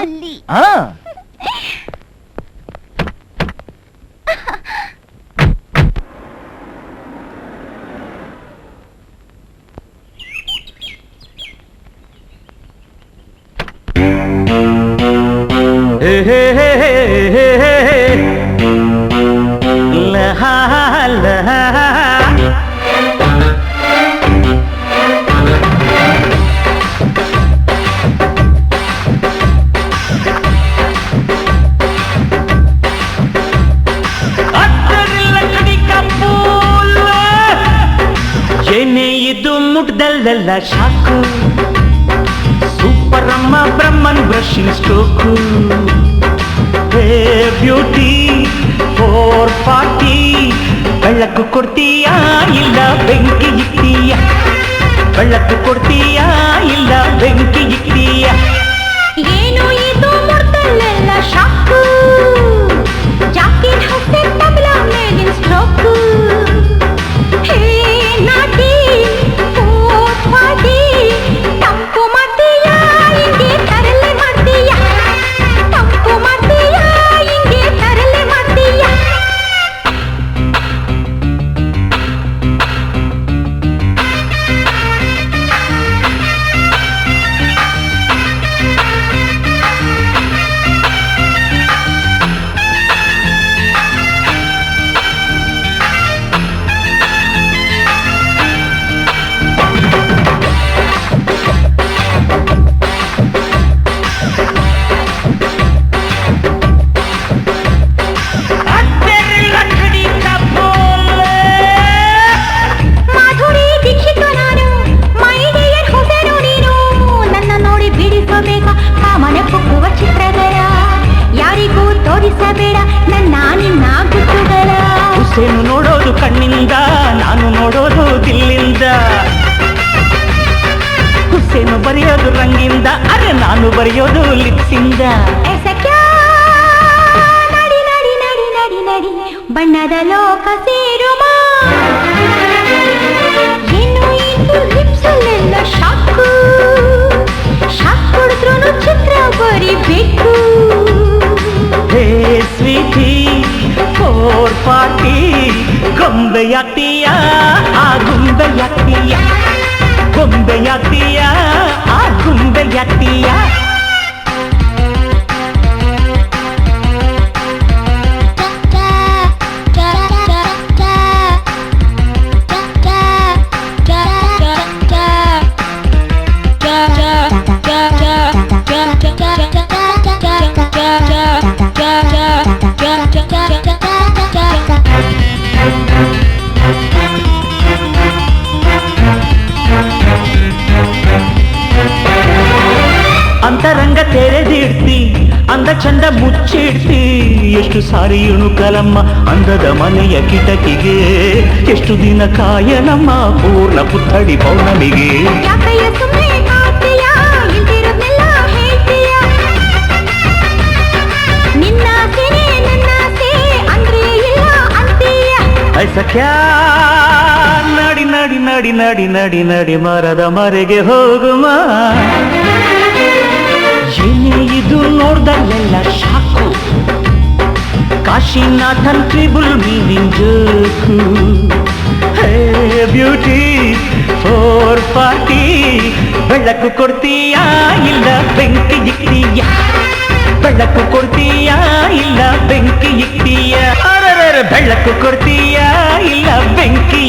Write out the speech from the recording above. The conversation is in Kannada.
ಅಲ್ಲಿ ಏನೇ ಇದು ಮುಟ್ದಲ್ಲೆಲ್ಲ ಶಾಕು ಸೂಪರ್ ಅಮ್ಮ ಬ್ರಹ್ಮನ್ ಬ್ರಷಿಂಗ್ ಸ್ಟ್ರೋಕು ಹೇ ಬ್ಯೂಟಿ 440 ಬೆಳಕು ಕೊಡ್ತೀಯಾ ಇಲ್ಲ ಬೆಂಕಿ ಇಕ್ತೀಯ ಬೆಳಕು ಕೊಡ್ತೀಯಾ ಇಲ್ಲ ಬೆಂಕಿ ಇಕ್ತೀಯ ಏನು ಇದು ಮುಟ್ದಲ್ಲೆಲ್ಲ ಶಾಕು ಜಾಕೆಟ್ ಹಾಕಿ ತಬಲಾ ಮೇಲಿನ ಸ್ಟ್ರೋಕು ತಂಪು ಮಾಡ್ತೀಯಾ ಹಿಂಗೆ ತರಲೆ ಮಾಡ್ತೀಯಾ ತಂಪು ಮಾಡ್ತೀಯಾ ಹಿಂಗೆ ತರಲೆ ಮಾಡ್ತೀಯಾ ಹುಸೇನು ನೋಡೋದು ಕಣ್ಣಿಂದ ನಾನು ನೋಡೋದು ದಿಲ್ಲಿಂದ ಹುಸೇನು ಬರೆಯೋದು ರಂಗಿಂದ ಅರೆ ನಾನು ಬರೆಯೋದು ಲಿಪ್ಸಿಂದ ನಡಿ ನಡಿ ನಡಿ ನಡಿ ನಡಿ ಬಣ್ಣದ ಲೋಕ ಸೇರುವ ಏನು ಇದು ಲಿಪ್ಸಲ್ಲೆಲ್ಲ ಶಾಕು ಶಾಕ್ ಕೊಡಿದ್ರು ಚಿತ್ರ ಬರಿಬೇಕು ಹೇ ಸ್ವೀಟಿ 440 ಗೊಂಬೆಯಾಗ್ತೀಯಾ ಆ ಗೊಂಬೆಯಾಗ್ತೀಯಾ ಗೊಂಬೆಯಾಗ್ತೀಯಾ ಆ ಗೊಂಬೆಯಾಗ್ತೀಯಾ ಅಂತರಂಗ ತೆರೆದಿಡ್ತಿ ಅಂದ ಚಂದ ಮುಚ್ಚಿಡ್ತಿ ಎಷ್ಟು ಸಾರಿ ಇಣುಕಲಮ್ಮ ಅಂದದ ಮನೆಯ ಕಿಟಕಿಗೆ ಎಷ್ಟು ದಿನ ಕಾಯನಮ್ಮ ಪೂರ್ಣ ಪುತ್ಥಳಿ ಪೌರ್ಣಮಿಗೆ ಸಖ್ಯಾ ನಡಿ ನಡಿ ನಡಿ ನಡಿ ನಡಿ ನಡಿ ಮರದ ಮರೆಗೆ ಹೋಗುಮ ಏನೇ ಇದು ನೋಡ್ದಲ್ಲೆಲ್ಲ ಶಾಕು ಕಾಶಿನಾಥನ್ ಟ್ರಿಬಲ್ ಮೀನಿಂಗ್ ಜೋಕು ಹೇ ಬ್ಯೂಟಿ 440 ಬೆಳಕು ಕೊಡ್ತೀಯಾ ಇಲ್ಲ ಬೆಂಕಿ ಇಕ್ತೀಯ ಬೆಳಕು ಕೊಡ್ತೀಯಾ ಇಲ್ಲ ಬೆಂಕಿ ಇಕ್ತೀಯ ಅರರ ಬೆಳಕು ಕೊಡ್ತೀಯಾ ಇಲ್ಲ ಬೆಂಕಿ